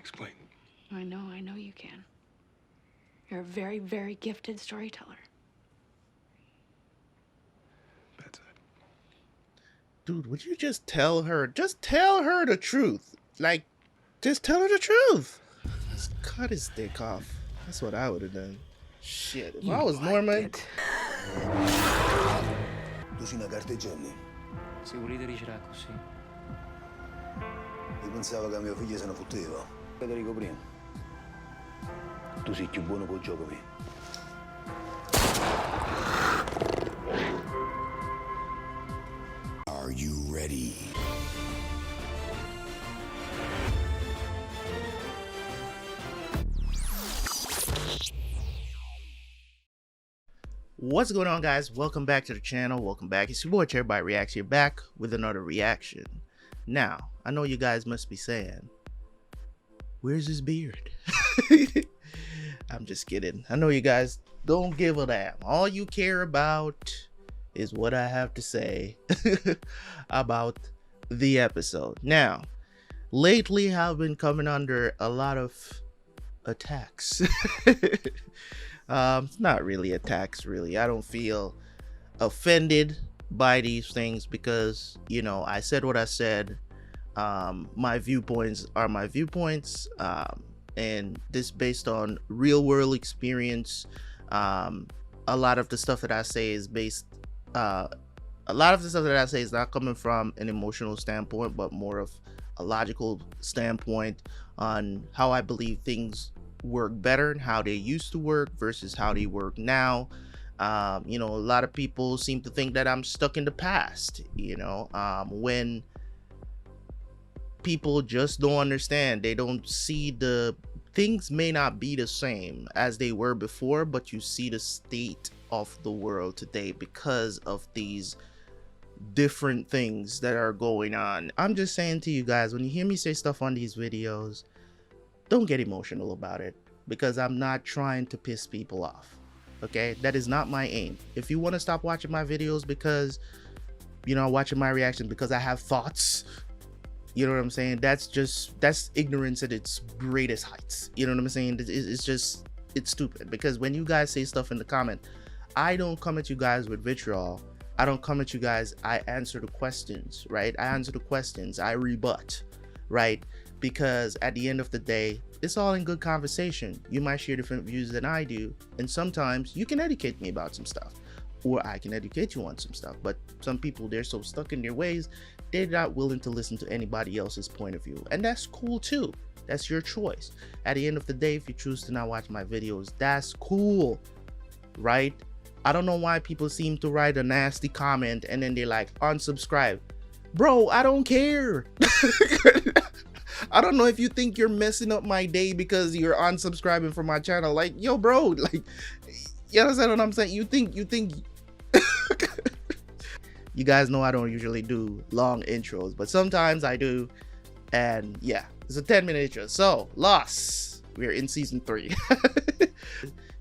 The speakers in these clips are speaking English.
explain. I know you can. You're a very, very gifted storyteller. Bedside. Dude, would you just tell her? Just tell her the truth. Like, just tell her the truth. Just cut his dick off. That's what I would have done. Shit, if I was Norman. Tu sei una carteggiani. Se volete ricerà così. Io pensavo che mio figlio se ne fotteva. Federico prima. Tu sei più buono col gioco mio. Are you ready? What's going on, guys? Welcome back to the channel. Welcome back. It's your boy Terabyt Reacts here, back with another reaction. Now, I know you guys must be saying, where's his beard? I'm just kidding. I know you guys don't give a damn. All you care about is what I have to say about the episode. Now, lately I've been coming under a lot of attacks. It's not really attacks, really. I don't feel offended by these things because, you know, I said what I said. My viewpoints are my viewpoints, and this based on real world experience. A lot of the stuff that I say is based, a lot of the stuff that I say is not coming from an emotional standpoint, but more of a logical standpoint on how I believe things work better and how they used to work versus how they work now. You know, a lot of people seem to think that I'm stuck in the past, you know, when people just don't understand. They don't see the things may not be the same as they were before, but you see the state of the world today because of these different things that are going on. I'm just saying to you guys, when you hear me say stuff on these videos, don't get emotional about it, because I'm not trying to piss people off. Okay, that is not my aim. If you want to stop watching my videos because, you know, watching my reactions because I have thoughts, you know what I'm saying, that's ignorance at its greatest heights. You know what I'm saying? It's stupid, because when you guys say stuff in the comment, I don't come at you guys with vitriol. I don't come at you guys. I answer the questions, right? I answer the questions. I rebut, right? Because at the end of the day, it's all in good conversation. You might share different views than I do, and sometimes you can educate me about some stuff, or I can educate you on some stuff. But some people, they're so stuck in their ways, they're not willing to listen to anybody else's point of view, and that's cool too. That's your choice. At the end of the day, if you choose to not watch my videos, that's cool, right? I don't know why people seem to write a nasty comment and then they're like, unsubscribe. Bro, I don't care. I don't know if you think you're messing up my day because you're unsubscribing from my channel. Like, yo, bro, like, you understand what I'm saying? You think you guys know I don't usually do long intros, but sometimes I do. And yeah, it's a 10-minute intro. So, Lost, we're in season 3.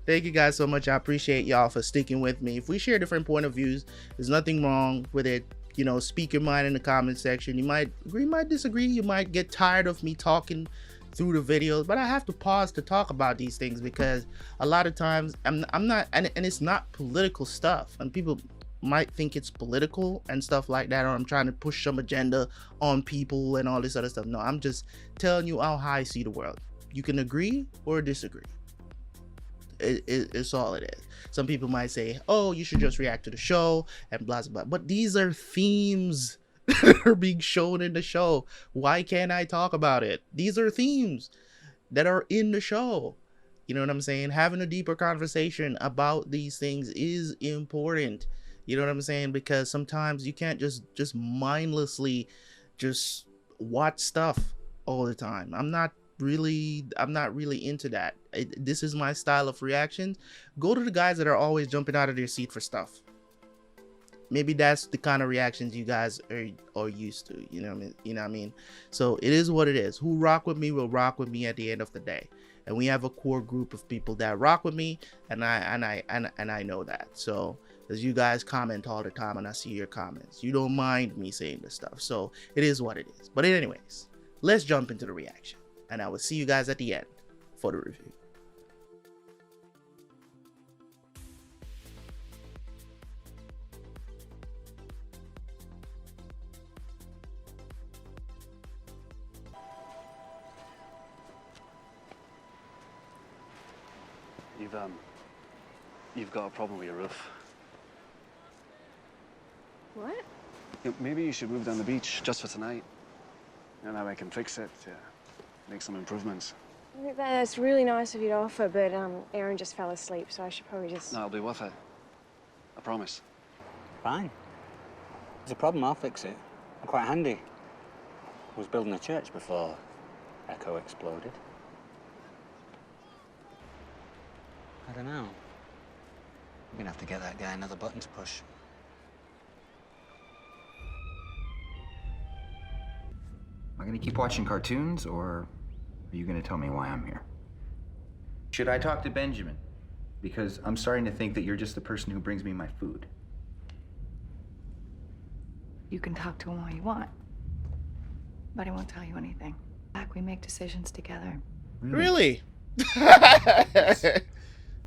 Thank you guys so much. I appreciate y'all for sticking with me. If we share different point of views, there's nothing wrong with it. You know, speak your mind in the comment section. You might agree, might disagree. You might get tired of me talking through the videos, but I have to pause to talk about these things because a lot of times I'm not, and it's not political stuff, and people might think it's political and stuff like that, or I'm trying to push some agenda on people and all this other stuff. No, I'm just telling you how I see the world. You can agree or disagree. It's all it is. Some people might say, oh, you should just react to the show and blah blah blah, but these are themes that are being shown in the show. Why can't I talk about it? These are themes that are in the show. You know what I'm saying? Having a deeper conversation about these things is important. You know what I'm saying? Because sometimes you can't just mindlessly just watch stuff all the time. I'm not really into that. This is my style of reactions. Go to the guys that are always jumping out of their seat for stuff. Maybe that's the kind of reactions you guys are used to. You know what I mean? So it is what it is. Who rock with me will rock with me at the end of the day, and we have a core group of people that rock with me, and I know that. So as you guys comment all the time and I see your comments, you don't mind me saying this stuff, so it is what it is. But anyways, let's jump into the reaction. and I will see you guys at the end for the review. You've got a problem with your roof. What? Maybe you should move down the beach just for tonight. And now I can fix it, make some improvements. That's really nice of you to offer, but Aaron just fell asleep, so I should probably just... No, it'll be worth it. I promise. Fine. There's a problem, I'll fix it. I'm quite handy. I was building a church before Echo exploded. I don't know. I'm gonna have to get that guy another button to push. Am I gonna keep watching cartoons, or are you gonna tell me why I'm here? Should I talk to Benjamin? Because I'm starting to think that you're just the person who brings me my food. You can talk to him all you want, but he won't tell you anything. Back, we make decisions together. Really?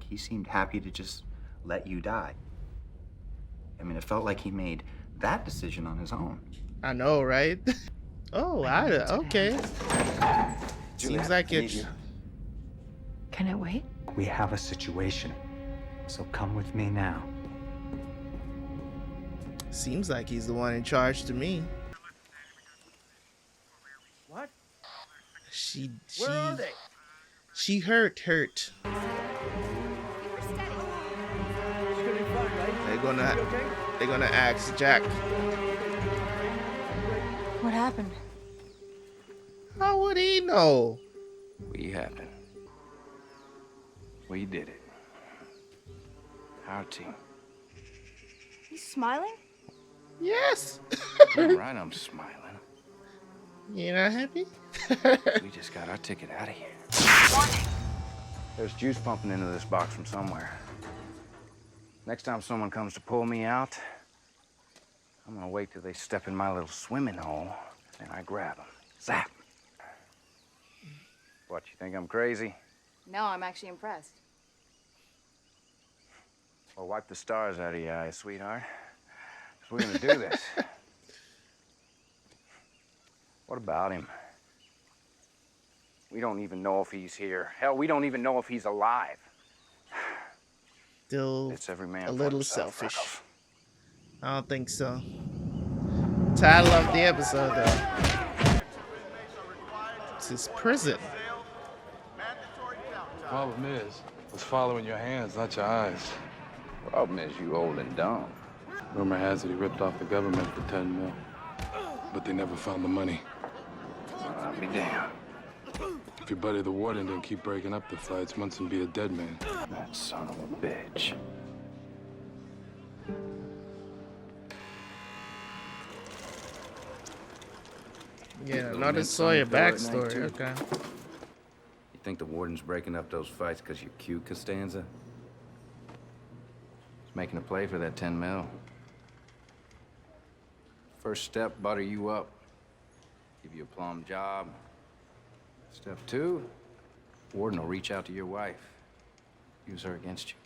He seemed happy to just let you die. I mean, it felt like he made that decision on his own. I know, right? Oh, okay. Seems like it's... Can it wait? We have a situation, so come with me now. Seems like he's the one in charge to me. What? She Where are they? She hurt. They're gonna ask Jack. What happened? How would he know? We happened. We did it. Our team. You smiling? Yes. Damn right I'm smiling. You not happy? We just got our ticket out of here. There's juice pumping into this box from somewhere. Next time someone comes to pull me out, I'm gonna wait till they step in my little swimming hole, and I grab them. Zap! What, you think I'm crazy? No, I'm actually impressed. Well, wipe the stars out of your eyes, sweetheart. 'Cause we're gonna do this. What about him? We don't even know if he's here. Hell, we don't even know if he's alive. Still It's every man a for little himself, selfish. Freckles. I don't think so. Title of the episode, though. It's his prison. Problem is, what's following your hands, not your eyes. Problem is you old and dumb. Rumor has it he ripped off the government for 10 mil. But they never found the money. Well, I'll be damned. If your buddy the warden didn't keep breaking up the fights, Munson be a dead man. That son of a bitch. Yeah, Little another mince Sawyer on the pillow at night, backstory. too. Okay. You think the warden's breaking up those fights because you're cute, Costanza? He's making a play for that 10 mil. First step, butter you up. Give you a plum job. Step 2, warden will reach out to your wife. Use her against you.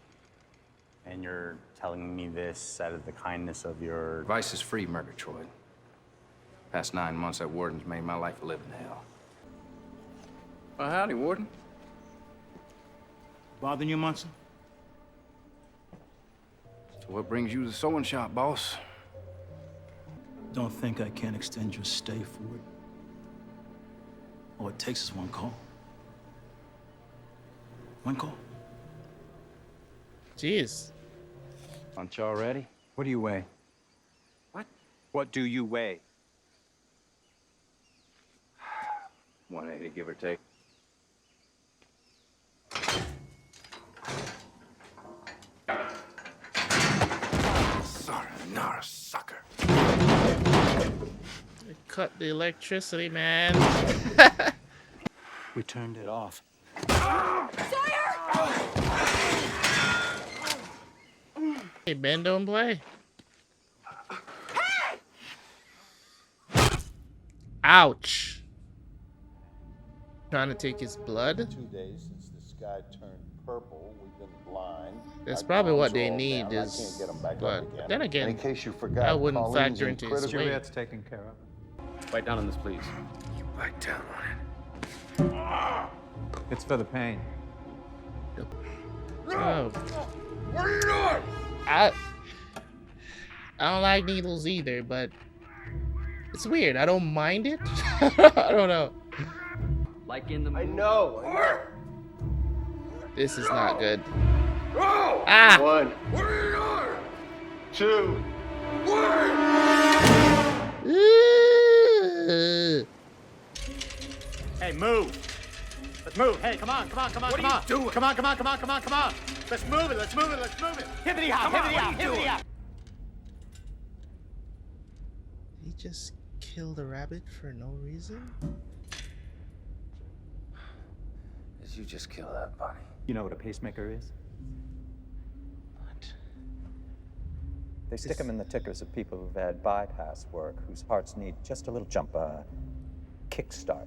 And you're telling me this out of the kindness of your... Advice is free, Murgatroyd. Past 9 months, that warden's made my life a living hell. Well, howdy, warden. Bothering you, Munson? So what brings you to the sewing shop, boss? Don't think I can't extend your stay forward. All it takes is one call. One call. Jeez. Lunch already? What do you weigh? What? What do you weigh? 180, give or take. Sayonara, sucker. They cut the electricity, man. We turned it off. Hey, Ben, don't play. Ouch. Trying to take his blood. 2 days since the sky turned purple. We've been blind. That's Our probably what comms they are all need down. is, I can't get them back but up again. then again, And in case you that forgot, wouldn't Colleen's factor in into his critical. weight. Juliet's taken care of. Bite down on this, please. You bite down on it. It's for the pain. Oh. What are you doing? I don't like needles either, but it's weird. I don't mind it. I don't know. Like in the movie. I know. This is not good. Oh! Ah! 1, What are you doing? 2. Ooh. Hey, move. Let's move. Hey, come on, come on, come on, What come are on. you doing? Come on, come on, come on, come on, come on. Let's move it, let's move it, let's move it. Hippity hop, hippity hop, hippity hop. He just killed a rabbit for no reason? Did you just kill that bunny? You know what a pacemaker is? What? They stick them in the tickers of people who've had bypass work, whose hearts need just a little jump, a kickstart.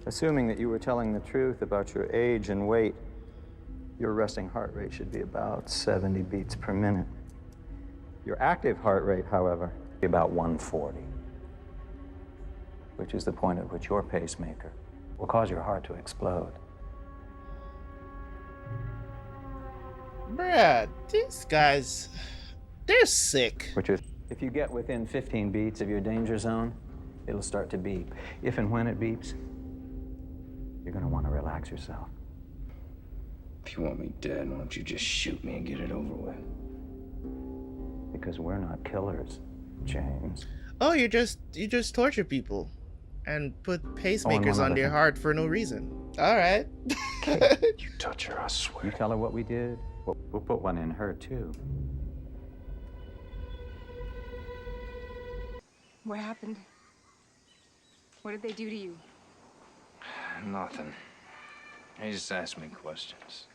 Assuming that you were telling the truth about your age and weight, your resting heart rate should be about 70 beats per minute. Your active heart rate, however, be about 140, which is the point at which your pacemaker will cause your heart to explode. Bruh, these guys, they're sick. Which is, if you get within 15 beats of your danger zone, it'll start to beep. If and when it beeps, you're gonna want to relax yourself. If you want me dead, why don't you just shoot me and get it over with? Because we're not killers, James. Oh, you just torture people and put pacemakers on their heart for no reason. All right. You touch her, I swear. You tell her what we did, we'll put one in her too. What happened? What did they do to you? Nothing. He just asked me questions.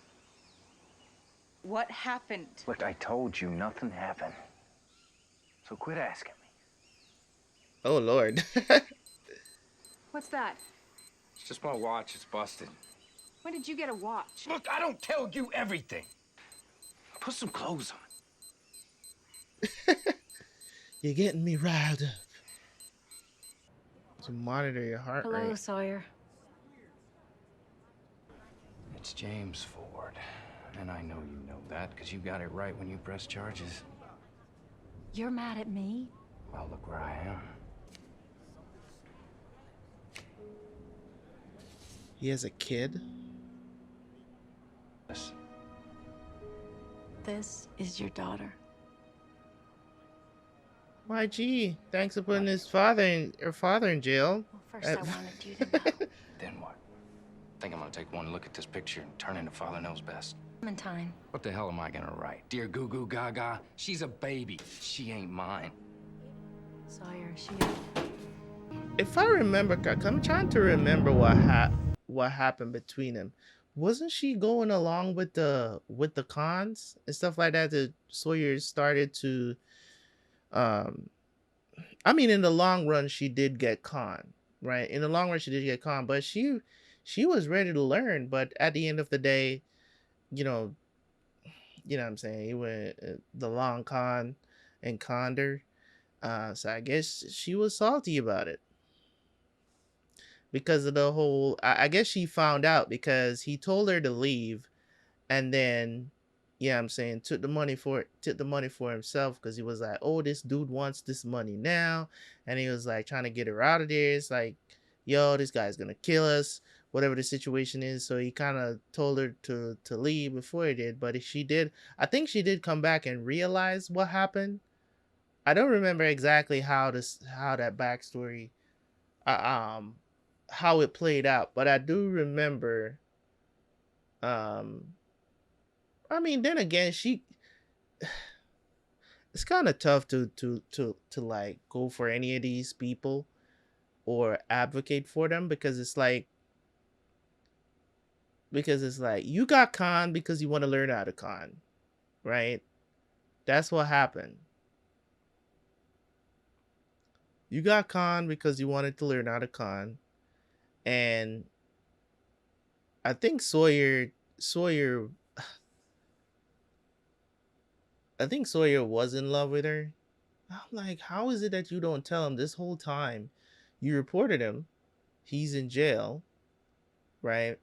What happened? Look, I told you nothing happened. So quit asking me. Oh, Lord. What's that? It's just my watch. It's busted. When did you get a watch? Look, I don't tell you everything. Put some clothes on. You're getting me riled up. To monitor your heart Hello, rate. Sawyer. It's James Ford. And I know you know that because you got it right when you pressed charges. You're mad at me? Well, look where I am. He has a kid? Yes. This is your daughter. YG, thanks for putting his father in jail. Well, first I wanted you to know. Then what? Think I'm gonna take one look at this picture and turn into Father Knows Best. Clementine. What the hell am I gonna write? Dear Goo Goo Gaga, she's a baby. She ain't mine. Sawyer, she... If I remember, I'm trying to remember what happened between them. Wasn't she going along with the cons and stuff like that? That Sawyer started to, I mean, in the long run, she did get con, right? In the long run, she did get con, but she was ready to learn. But at the end of the day, you know what I'm saying? He went the long con and conned her. So I guess she was salty about it. Because of the whole, I guess she found out because he told her to leave, and then, yeah, I'm saying took the money for himself because he was like, oh, this dude wants this money now, and he was like trying to get her out of there. It's like, yo, this guy's gonna kill us, whatever the situation is. So he kind of told her to leave before he did, but she did. I think she did come back and realize what happened. I don't remember exactly how that backstory, how it played out, but I do remember. I mean, then again, it's kind of tough to like go for any of these people or advocate for them because it's like you got con because you want to learn how to con, right? That's what happened. You got con because you wanted to learn how to con. and I think Sawyer was in love with her. I'm like, how is it that you don't tell him this whole time? You reported him. He's in jail, right?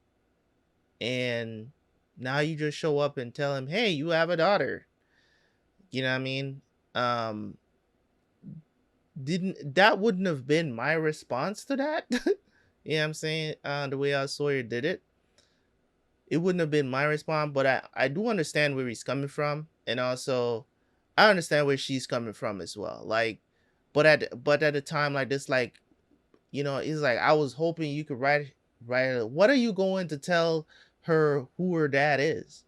And now you just show up and tell him, hey, you have a daughter. You know what I mean? That wouldn't have been my response to that. You know what I'm saying? The way how Sawyer did it. It wouldn't have been my response, but I do understand where he's coming from. And also I understand where she's coming from as well. Like, but at a time like this, like, you know, it's like, I was hoping you could write what are you going to tell her who her dad is?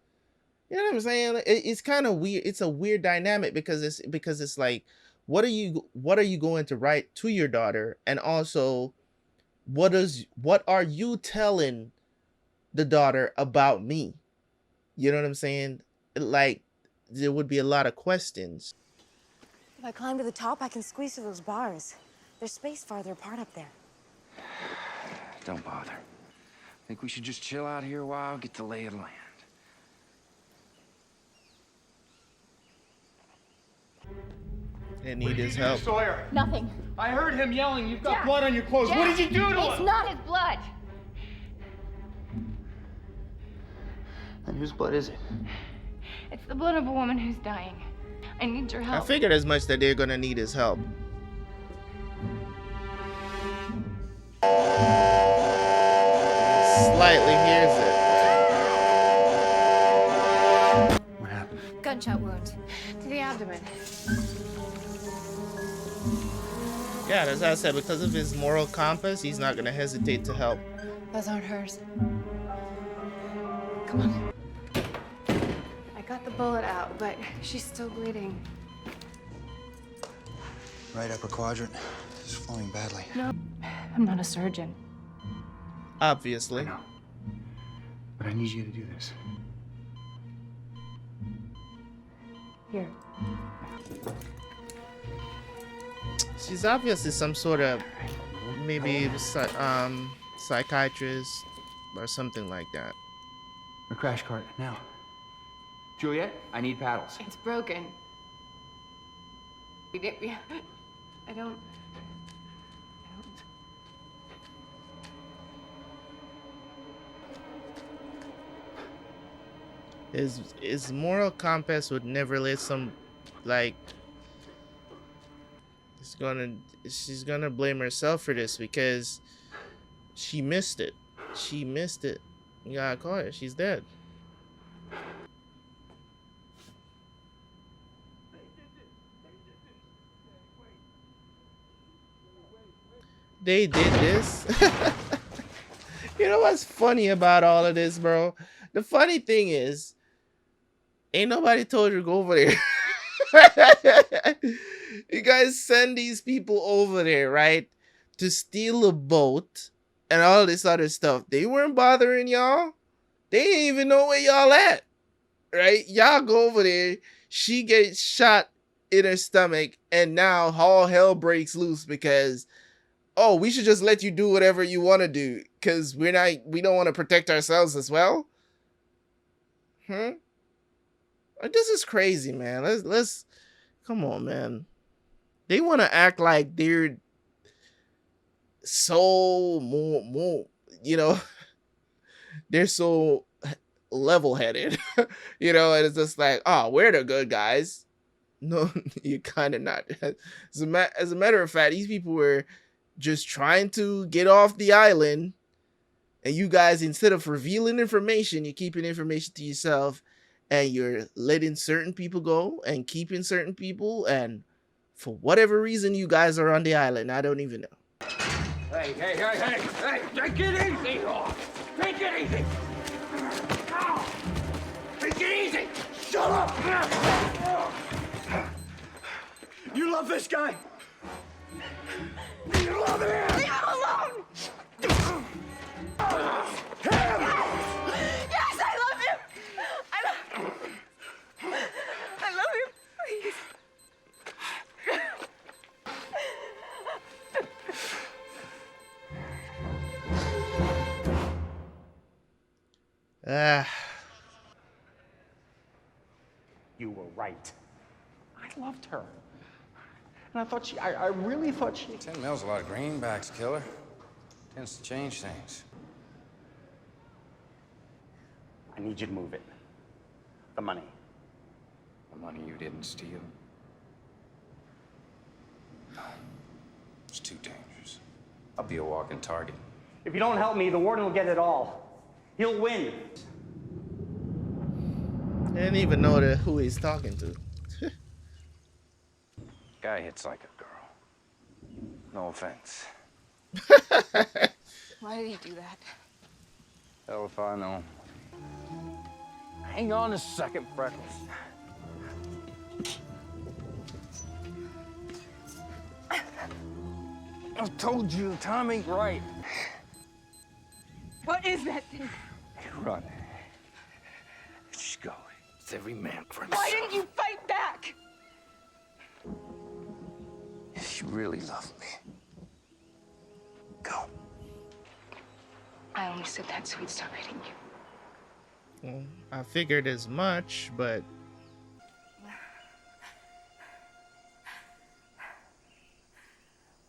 You know what I'm saying? It's kind of weird. It's a weird dynamic because it's like, what are you going to write to your daughter? And also, what are you telling the daughter about me? You know what I'm saying? Like, there would be a lot of questions. If I climb to the top, I can squeeze through those bars. There's space farther apart up there. Don't bother. Think we should just chill out here a while, get the lay of the land. They need his help. Sawyer? Nothing. I heard him yelling. You've got blood on your clothes. What did you do to him? It's not his blood. Then whose blood is it? It's the blood of a woman who's dying. I need your help. I figured as much that they're gonna need his help. Slightly hears it. What happened? Gunshot wound to the abdomen. Yeah, that's how I said, because of his moral compass, he's not gonna hesitate to help. Those aren't hers. Come on. I got the bullet out, but she's still bleeding. Right upper quadrant. It's flowing badly. No, I'm not a surgeon. Obviously. I know. But I need you to do this. Here. She's obviously some sort of maybe psychiatrist or something like that. A crash cart, now. Juliet, I need paddles. It's broken. I don't. His moral compass would never let some, like, she's gonna blame herself for this because she missed it. She missed it. You gotta call her. She's dead. They did this. You know what's funny about all of this, bro? The funny thing is, ain't nobody told you to go over there. You guys send these people over there, right, to steal a boat and all this other stuff. They weren't bothering y'all. They didn't even know where y'all at, right? Y'all go over there. She gets shot in her stomach, and now all hell breaks loose because, oh, we should just let you do whatever you want to do because we don't want to protect ourselves as well. Like, this is crazy, man. Let's come on, man. They want to act like they're so more, you know, they're so level-headed, you know, and it's just like, oh, we're the good guys. No, you're kind of not. As a matter of fact, these people were just trying to get off the island, and you guys, instead of revealing information, you're keeping information to yourself, and you're letting certain people go and keeping certain people, and for whatever reason, you guys are on the island. I don't even know. Hey, take it easy! Take it easy! Take it easy! Shut up! You love this guy? You love him! Leave him alone! Him! Yes, I love him! I love him, please. Ah. You were right. I loved her. And I thought I really thought she... 10 mil's a lot of greenbacks, killer. Tends to change things. I need you to move it. The money. The money you didn't steal. No. It's too dangerous. I'll be a walking target. If you don't help me, the warden will get it all. He'll win. I didn't even know who he's talking to. Guy hits like a girl. No offense. Why did he do that? Hell if I know. Hang on a second, Freckles. I told you the time ain't right. What is that thing? Run. Just go. It's every man for himself. Why didn't you fight back? If you really love me, go. I only said that so he'd stop hitting you. Well, I figured as much, but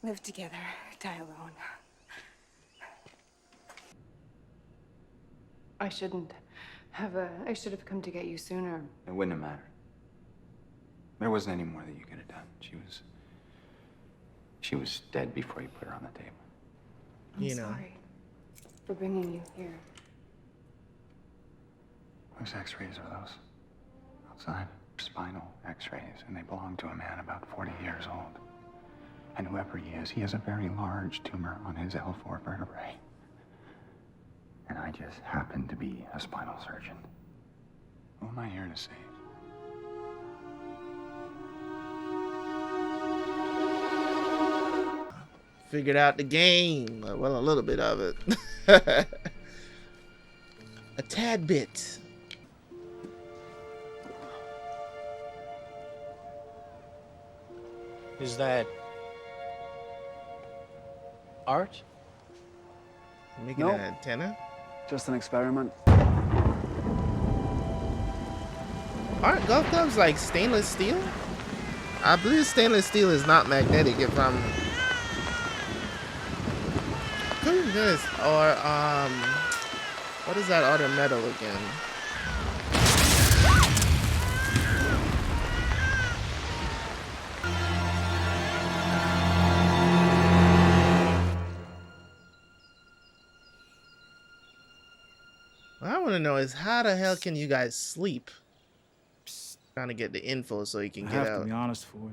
Live together, die alone. I should have come to get you sooner. It wouldn't have mattered. There wasn't any more that you could have done. She was dead before you put her on the table. I'm sorry for bringing you here. Whose x-rays are those? Outside? Spinal x-rays, and they belong to a man about 40 years old. And whoever he has a very large tumor on his L4 vertebrae. And I just happen to be a spinal surgeon. Who am I here to save? figured out the game. Well, a little bit of it. A tad bit. Is that art? Making an antenna? Just an experiment. Aren't golf clubs like stainless steel? I believe stainless steel is not magnetic if I'm... Couldn't this, or what is that other metal again? What I want to know is how the hell can you guys sleep? Trying to get the info so you can I get have out. to be honest, Ford.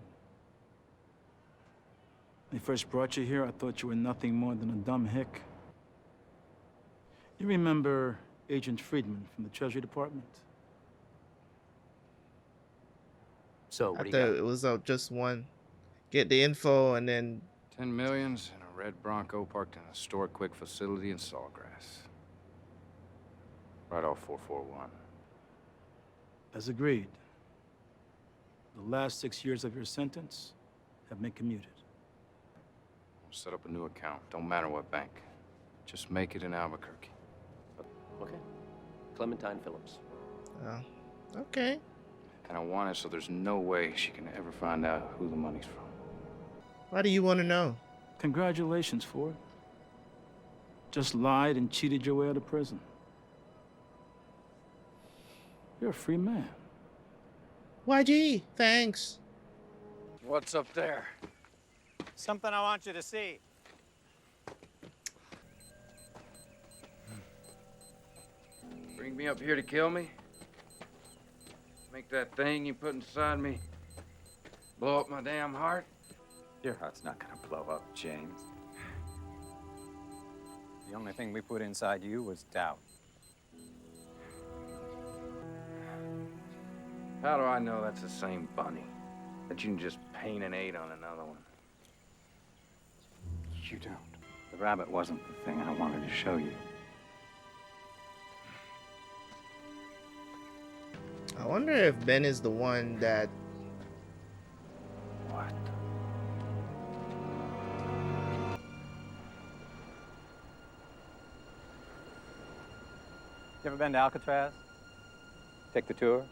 When they first brought you here, I thought you were nothing more than a dumb hick. You remember Agent Friedman from the Treasury Department? So, I thought it was just one. Get the info and then... 10 millions and a red Bronco parked in a store-quick facility in Sawgrass. Right off 441. As agreed. The last 6 years of your sentence have been commuted. We'll set up a new account. Don't matter what bank. Just make it in Albuquerque. Okay. Clementine Phillips. Oh, okay. And I want it so there's no way she can ever find out who the money's from. Why do you want to know? Congratulations, Ford. Just lied and cheated your way out of prison. You're a free man. YG, thanks. What's up there? Something I want you to see. Bring me up here to kill me? Make that thing you put inside me blow up my damn heart? Your heart's not gonna blow up, James. The only thing we put inside you was doubt. How do I know that's the same bunny? That you can just paint an 8 on another one? You don't. The rabbit wasn't the thing I wanted to show you. I wonder if Ben is the one that... What? You ever been to Alcatraz? Take the tour?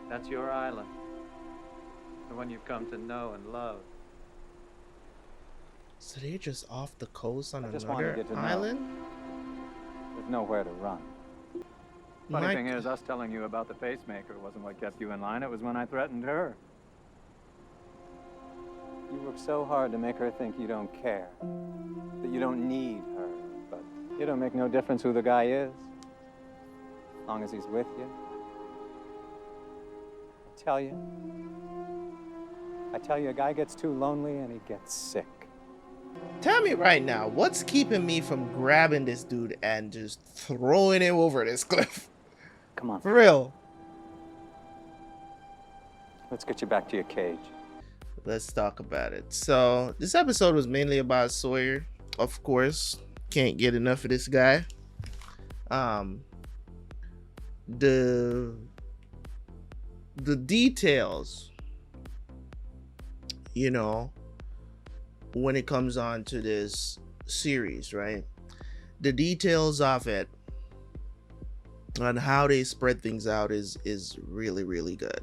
That's your island. The one you've come to know and love. So they're just off the coast on I just want to another get to island? know. There's nowhere to run. Funny thing is, us telling you about the pacemaker wasn't what kept you in line. It was when I threatened her. You work so hard to make her think you don't care, that you don't need her, but it don't make no difference who the guy is, as long as he's with you. I tell you, a guy gets too lonely and he gets sick. Tell me right now, what's keeping me from grabbing this dude and just throwing him over this cliff? Come on. For real. Let's get you back to your cage. Let's talk about it. So this episode was mainly about Sawyer. Of course, can't get enough of this guy. The details, you know, when it comes on to this series, right? The details of it on how they spread things out is really, really good.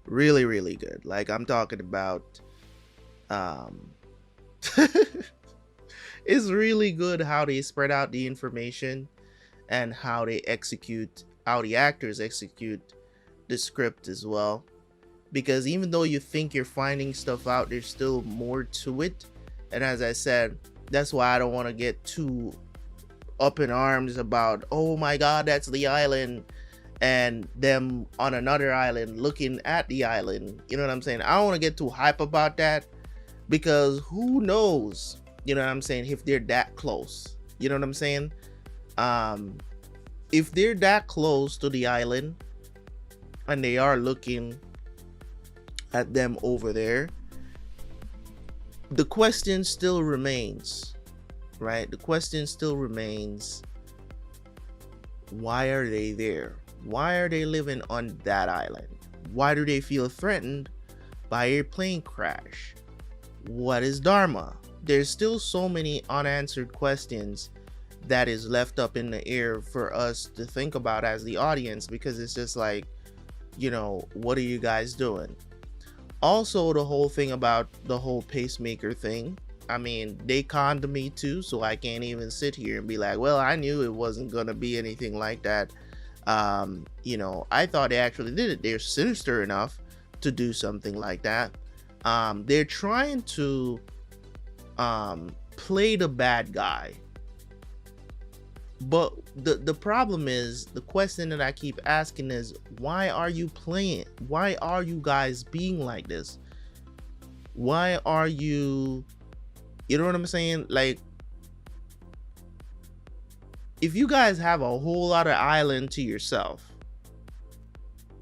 Really, really good. Like, I'm talking about it's really good how they spread out the information and how they execute, how the actors execute the script as well. Because even though you think you're finding stuff out, there's still more to it. And as I said, that's why I don't want to get too up in arms about, oh my god, that's the island, and them on another island looking at the island. You know what I'm saying? I don't want to get too hype about that, because who knows, you know what I'm saying, if they're that close. You know what I'm saying? If they're that close to the island and they are looking at them over there, the question still remains, right? The question still remains, why are they there? Why are they living on that island? Why do they feel threatened by a plane crash? What is Dharma? There's still so many unanswered questions that is left up in the air for us to think about as the audience, because it's just like, you know, what are you guys doing? Also, the whole thing about the whole pacemaker thing, I mean, they conned me too, so I can't even sit here and be like, well, I knew it wasn't gonna be anything like that. You know, I thought they actually did it. They're sinister enough to do something like that. They're trying to play the bad guy, but the problem is, the question that I keep asking is, why are you playing? Why are you guys being like this? Why are you, you know what I'm saying? Like, if you guys have a whole lot of island to yourself,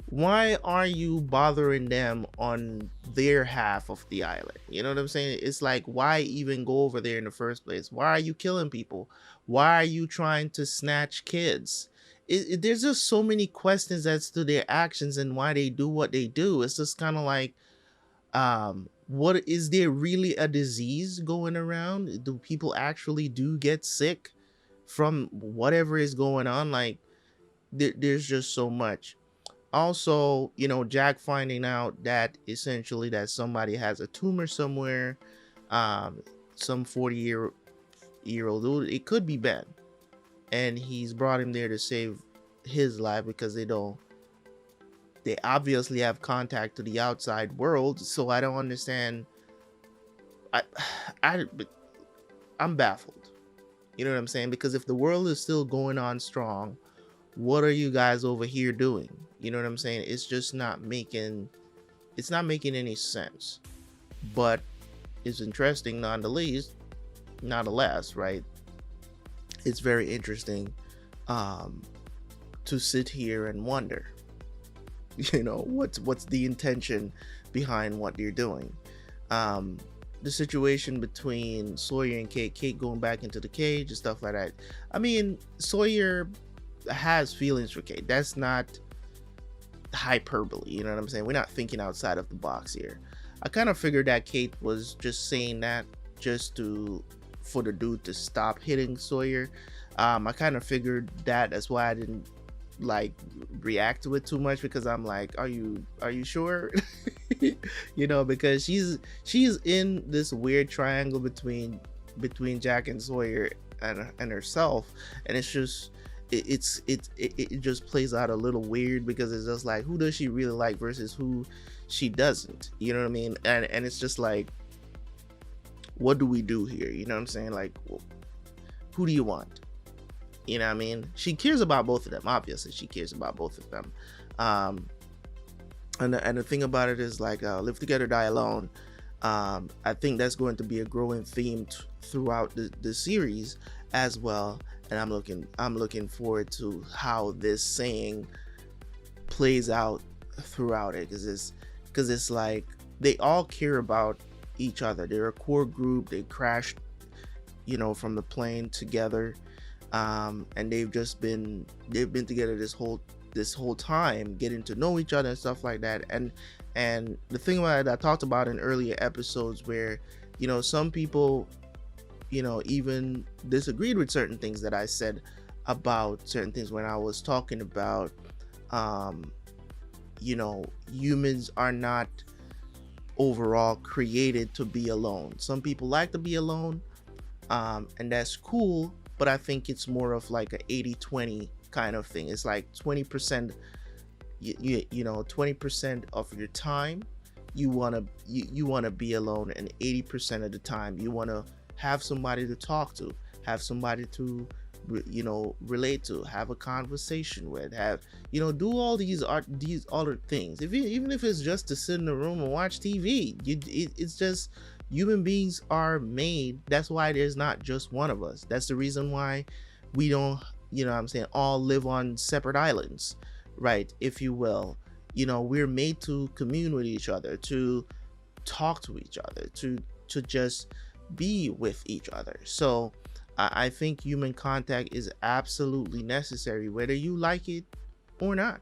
why are you bothering them on their half of the island? You know what I'm saying? It's like, why even go over there in the first place? Why are you killing people? Why are you trying to snatch kids? There's just so many questions as to their actions and why they do what they do. It's just kind of like, what is there really a disease going around? Do people actually do get sick from whatever is going on? Like, there's just so much. Also, you know, Jack finding out that essentially that somebody has a tumor somewhere, some 40-year-old dude, it could be Ben, and he's brought him there to save his life, because they obviously have contact to the outside world. So I don't understand. I'm baffled. You know what I'm saying? Because if the world is still going on strong, what are you guys over here doing? You know what I'm saying? It's just not making any sense. But it's interesting nonetheless, right? It's very interesting to sit here and wonder, you know, what's the intention behind what you're doing. The situation between Sawyer and Kate going back into the cage and stuff like that. I mean, Sawyer has feelings for Kate. That's not hyperbole, you know what I'm saying? We're not thinking outside of the box here. I kind of figured that Kate was just saying that just to for the dude to stop hitting Sawyer. I kind of figured that. That's why I didn't like react to it too much, because I'm like, are you sure? You know, because she's in this weird triangle between Jack and Sawyer and herself, and it's just it just plays out a little weird, because it's just like, who does she really like versus who she doesn't, you know what I mean? And it's just like, what do we do here? You know what I'm saying? Like, well, who do you want? You know what I mean? She cares about both of them. Obviously, she cares about both of them. And the thing about it is, like, live together, die alone. I think that's going to be a growing theme throughout the series as well. And I'm looking forward to how this saying plays out throughout it, because it's like they all care about each other. They're a core group. They crashed, you know, from the plane together, and they've been together this whole time, getting to know each other and stuff like that. And the thing about it, I talked about in earlier episodes, where, you know, some people, you know, even disagreed with certain things that I said about certain things when I was talking about, you know, humans are not overall created to be alone. Some people like to be alone, and that's cool, but I think it's more of like a 80-20 kind of thing. It's like 20%, you know, 20% of your time you want to be alone, and 80% of the time you want to have somebody to talk to, have somebody to, you know, relate to, have a conversation with, have, you know, do all these other things. Even if it's just to sit in the room and watch TV, it's just, human beings are made. That's why there's not just one of us. That's the reason why we don't, you know what I'm saying, all live on separate islands, right, if you will. You know, we're made to commune with each other, to talk to each other, to just be with each other. So I think human contact is absolutely necessary, whether you like it or not.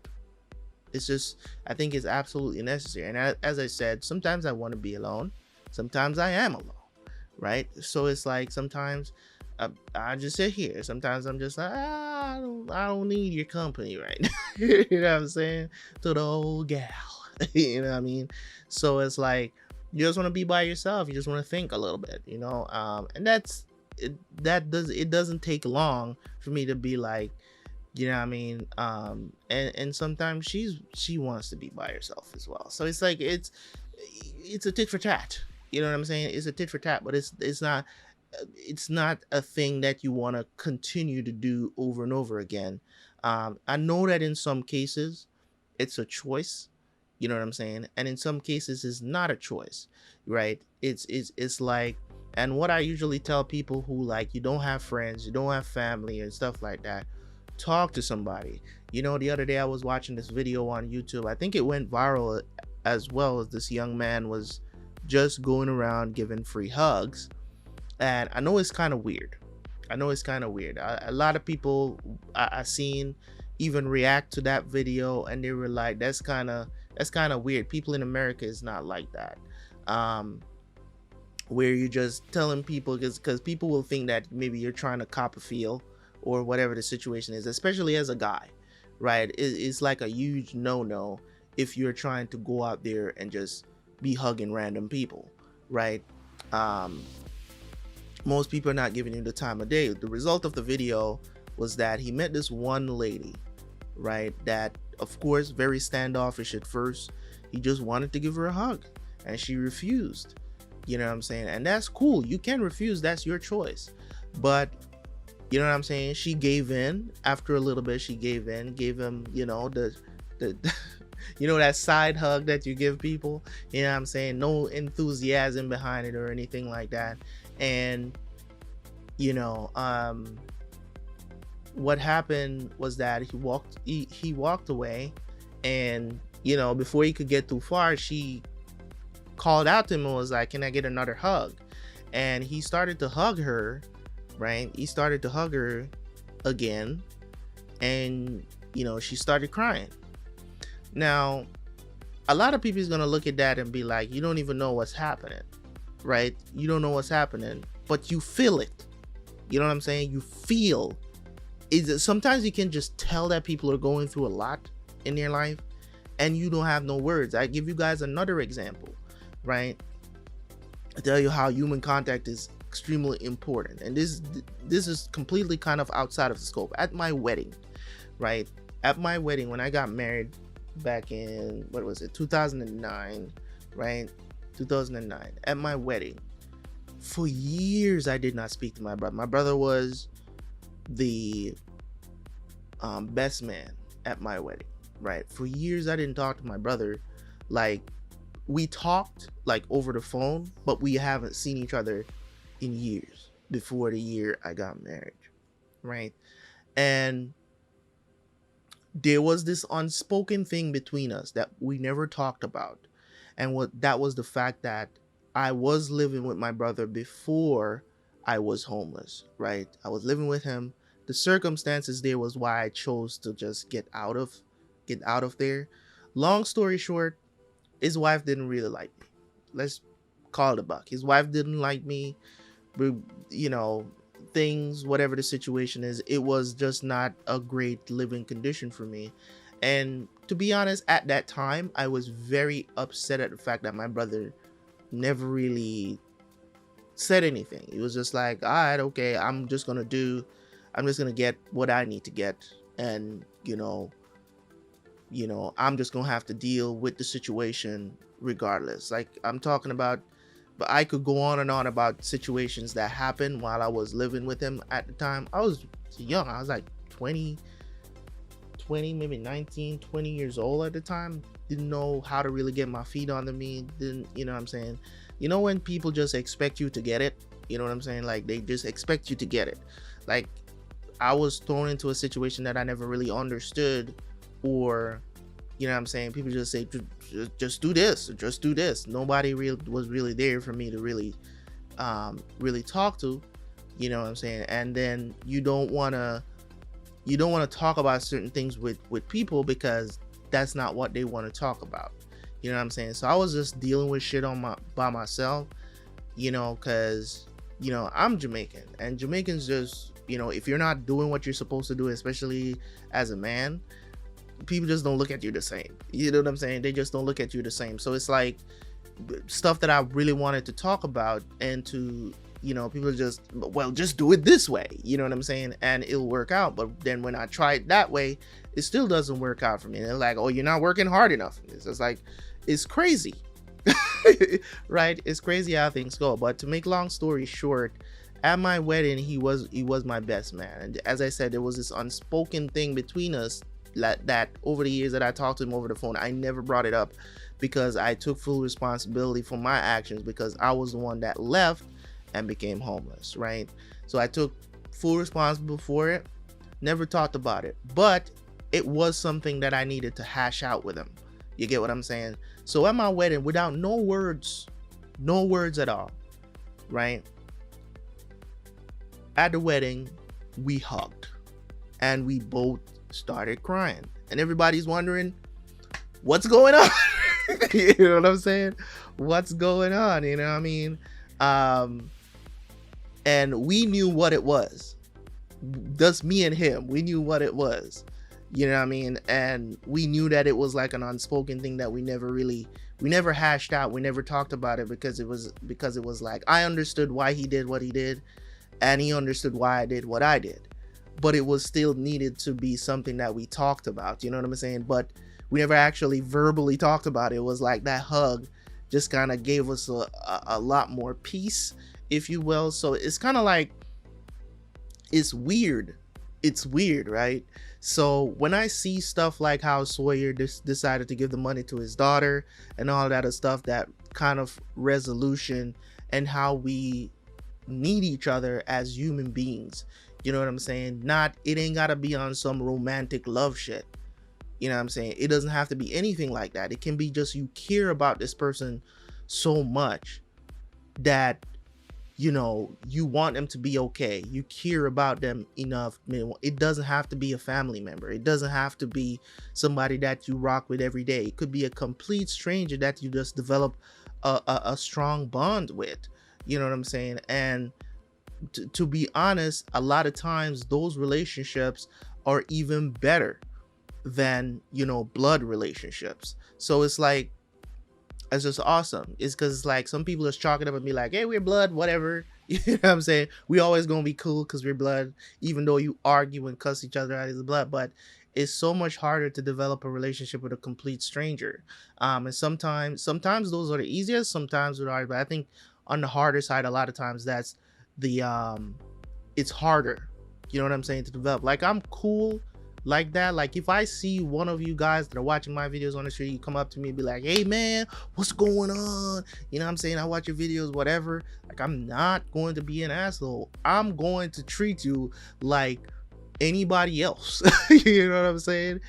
It's just, I think it's absolutely necessary. And as I said, sometimes I want to be alone, sometimes I am alone, right? So it's like, sometimes I just sit here, sometimes I'm just like, I don't need your company right now. You know what I'm saying? To the old gal. You know what I mean? So it's like, you just want to be by yourself, you just want to think a little bit, you know. And it doesn't take long for me to be like, you know what I mean, and sometimes she wants to be by herself as well. So it's like, it's a tit for tat, you know what I'm saying? It's a tit for tat, but it's not a thing that you want to continue to do over and over again. I know that in some cases it's a choice, you know what I'm saying, and in some cases it's not a choice, right? It's like, and what I usually tell people who, like, you don't have friends, you don't have family and stuff like that, talk to somebody. You know, the other day I was watching this video on YouTube. I think it went viral as well, as this young man was just going around giving free hugs. And I know it's kind of weird. A lot of people I seen even react to that video, and they were like, that's kind of weird. People in America is not like that. Where you're just telling people, because people will think that maybe you're trying to cop a feel or whatever the situation is, especially as a guy, right? It's like a huge no-no if you're trying to go out there and just be hugging random people, right? Most people are not giving you the time of day. The result of the video was that he met this one lady, right, that, of course, very standoffish at first. He just wanted to give her a hug, and she refused. You know what I'm saying? And that's cool. You can refuse. That's your choice. But you know what I'm saying? She gave in. After a little bit, she gave in, gave him, you know, the you know, that side hug that you give people. You know what I'm saying? No enthusiasm behind it or anything like that. And you know, what happened was that he walked away, and you know, before he could get too far, she called out to him and was like, can I get another hug? And he started to hug her, right? He started to hug her again, and you know, she started crying. Now, a lot of people is gonna look at that and be like, you don't even know what's happening, right? You don't know what's happening. but you feel it. You know what I'm saying? You feel it. Sometimes you can just tell that people are going through a lot in their life and you don't have no words. I give you guys another example, right? I tell you how human contact is extremely important, and this is completely kind of outside of the scope. At my wedding, right? At my wedding, when I got married back in, what was it, 2009, right? 2009. At my wedding, for years I did not speak to my brother. My brother was the best man at my wedding, right? For years I didn't talk to my brother. Like, we talked like over the phone, but we haven't seen each other in years before the year I got married, right? And there was this unspoken thing between us that we never talked about, and that was the fact that I was living with my brother before I was homeless, right? I was living with him. The circumstances there was why I chose to just get out of there. Long story short, his wife didn't really like me. Let's call it a buck. His wife didn't like me. You know, things, whatever the situation is, it was just not a great living condition for me. And to be honest, at that time, I was very upset at the fact that my brother never really said anything. He was just like, all right, okay, I'm just gonna get what I need to get, and you know, I'm just gonna have to deal with the situation regardless. Like, I'm talking about, but I could go on and on about situations that happened while I was living with him at the time. I was young. I was like 20, maybe 19, 20 years old at the time. Didn't know how to really get my feet under me. Didn't, you know what I'm saying? You know when people just expect you to get it? You know what I'm saying? Like, they just expect you to get it. Like, I was thrown into a situation that I never really understood, or, you know what I'm saying? People just say, just do this, just do this. Nobody was really there for me to really talk to, you know what I'm saying? And then you don't want to talk about certain things with people because that's not what they want to talk about. You know what I'm saying? So I was just dealing with shit by myself, you know, because, you know, I'm Jamaican, and Jamaicans just, you know, if you're not doing what you're supposed to do, especially as a man, people just don't look at you the same. You know what I'm saying? They just don't look at you the same. So it's like stuff that I really wanted to talk about, and to, you know, people just, well, just do it this way. You know what I'm saying? And it'll work out. But then when I try it that way, it still doesn't work out for me. And they're like, oh, you're not working hard enough. It's just like, it's crazy. Right? It's crazy how things go. But to make long story short, at my wedding, he was my best man. And as I said, there was this unspoken thing between us that over the years that I talked to him over the phone, I never brought it up because I took full responsibility for my actions, because I was the one that left and became homeless, right? So I took full responsibility for it, never talked about it, but it was something that I needed to hash out with him. You get what I'm saying? So at my wedding, without no words at all, right? At the wedding, we hugged and we both started crying, and everybody's wondering what's going on. You know what I'm saying? What's going on? You know what I mean? And we knew what it was. Just me and him, we knew what it was. You know what I mean? And we knew that it was like an unspoken thing that we never hashed out. We never talked about it because it was like, I understood why he did what he did, and he understood why I did what I did. But it was still needed to be something that we talked about. You know what I'm saying? But we never actually verbally talked about it. It was like that hug just kind of gave us a lot more peace, if you will. So it's kind of like, it's weird, right? So when I see stuff like how Sawyer decided to give the money to his daughter and all that other stuff, that kind of resolution, and how we need each other as human beings, you know what I'm saying? It ain't gotta be on some romantic love shit. You know what I'm saying? It doesn't have to be anything like that. It can be just you care about this person so much that, you know, you want them to be okay. You care about them enough. It doesn't have to be a family member. It doesn't have to be somebody that you rock with every day. It could be a complete stranger that you just develop a strong bond with. You know what I'm saying? And to be honest, a lot of times those relationships are even better than, you know, blood relationships. So it's like, it's just awesome. It's because like some people just chalk it up and be like, hey, we're blood, whatever. You know what I'm saying? We always gonna be cool because we're blood, even though you argue and cuss each other out as blood. But it's so much harder to develop a relationship with a complete stranger. And sometimes those are the easiest, sometimes they're hard. But I think on the harder side, a lot of times that's the it's harder. You know what I'm saying, to develop. Like I'm cool like that. Like if I see one of you guys that are watching my videos on the street, you come up to me and be like, hey man, what's going on? You know what I'm saying? I watch your videos, whatever. Like I'm not going to be an asshole. I'm going to treat you like anybody else. You know what I'm saying?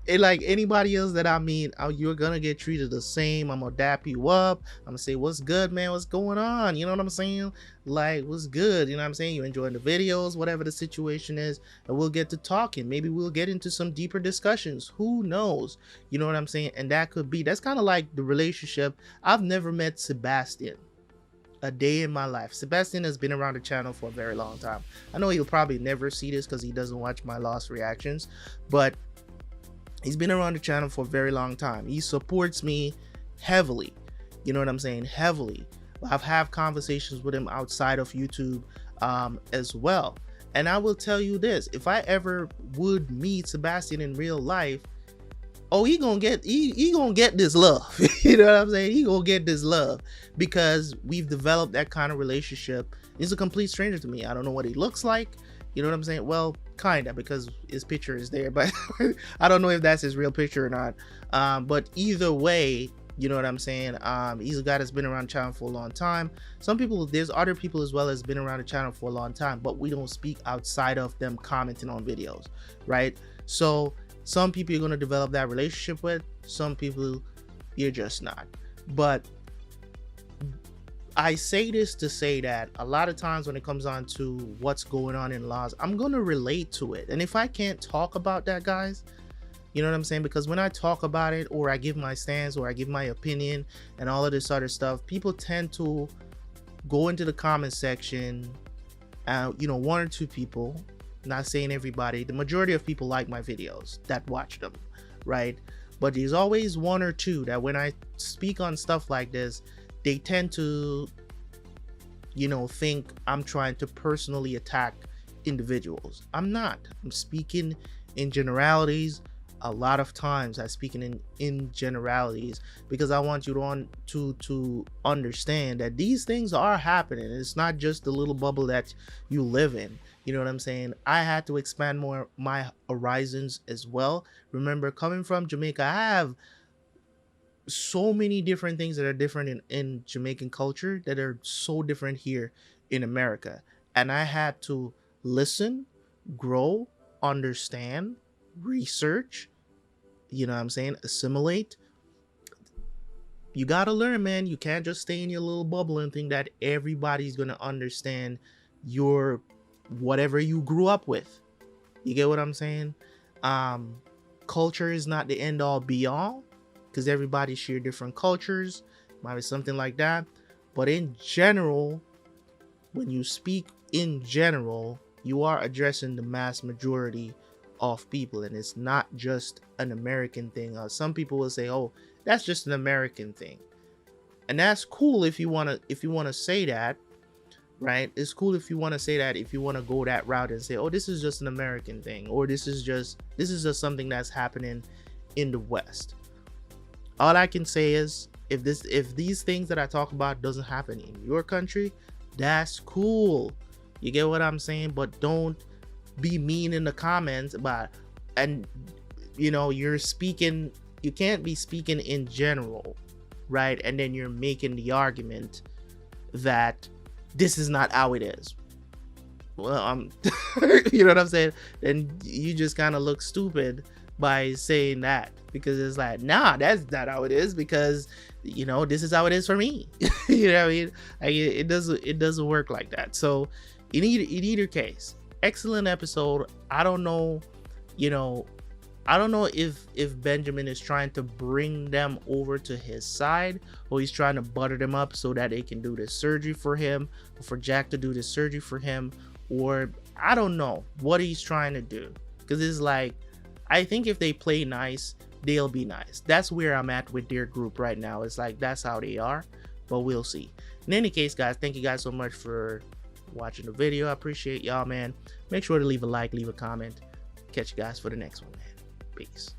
And like anybody else that I meet, you're gonna get treated the same. I'm gonna dap you up. I'm gonna say, what's good, man? What's going on? You know what I'm saying? Like, what's good? You know what I'm saying? You enjoying the videos, whatever the situation is, and we'll get to talking. Maybe we'll get into some deeper discussions. Who knows? You know what I'm saying? And that's kind of like the relationship. I've never met Sebastian a day in my life. Sebastian has been around the channel for a very long time. I know he'll probably never see this because he doesn't watch my Lost reactions, but he's been around the channel for a very long time. He supports me heavily. You know what I'm saying? Heavily. I've had conversations with him outside of YouTube as well. And I will tell you this, if I ever would meet Sebastian in real life, oh, he gonna get this love. You know what I'm saying? He gonna get this love because we've developed that kind of relationship. He's a complete stranger to me. I don't know what he looks like. You know what I'm saying? Well, kinda, because his picture is there, but I don't know if that's his real picture or not. But either way, you know what I'm saying? He's a guy that's been around the channel for a long time. Some people, there's other people as well as been around the channel for a long time, but we don't speak outside of them commenting on videos, right? So some people you're gonna develop that relationship with, some people you're just not. But I say this to say that a lot of times when it comes on to what's going on in laws, I'm gonna relate to it. And if I can't talk about that, guys, you know what I'm saying? Because when I talk about it, or I give my stance, or I give my opinion and all of this other stuff, people tend to go into the comment section. You know, one or two people, not saying everybody, the majority of people like my videos that watch them, right? But there's always one or two that when I speak on stuff like this, they tend to, you know, think I'm trying to personally attack individuals. I'm not. I'm speaking in generalities. A lot of times I speak in generalities because I want you to understand that these things are happening. It's not just the little bubble that you live in. You know what I'm saying? I had to expand more my horizons as well. Remember, coming from Jamaica, I have so many different things that are different in Jamaican culture that are so different here in America. And I had to listen, grow, understand, research, you know what I'm saying, assimilate. You gotta learn, man. You can't just stay in your little bubble and think that everybody's gonna understand your whatever you grew up with. You get what I'm saying? Culture is not the end all be all, because everybody share different cultures, might be something like that. But in general, when you speak in general, you are addressing the mass majority of people, and it's not just an American thing. Some people will say, oh, that's just an American thing, and that's cool if you want to say that, right? It's cool if you want to say that, if you want to go that route and say, oh, this is just an American thing, or this is just something that's happening in the West. All I can say is, if these things that I talk about doesn't happen in your country, that's cool. You get what I'm saying? But don't be mean in the comments about, and you know, you can't be speaking in general, right? And then you're making the argument that this is not how it is. Well, you know what I'm saying? Then you just kind of look stupid by saying that, because it's like, nah, that's not how it is, because you know, this is how it is for me. You know what I mean? Like, it doesn't work like that. So in either case, excellent episode. I don't know, you know, I don't know if Benjamin is trying to bring them over to his side, or he's trying to butter them up so that they can do this surgery for him, or for Jack to do this surgery for him, or I don't know what he's trying to do. Because it's like, I think if they play nice, they'll be nice. That's where I'm at with their group right now. It's like, that's how they are, but we'll see. In any case, guys, thank you guys so much for watching the video. I appreciate y'all, man. Make sure to leave a like, leave a comment. Catch you guys for the next one, man. Peace.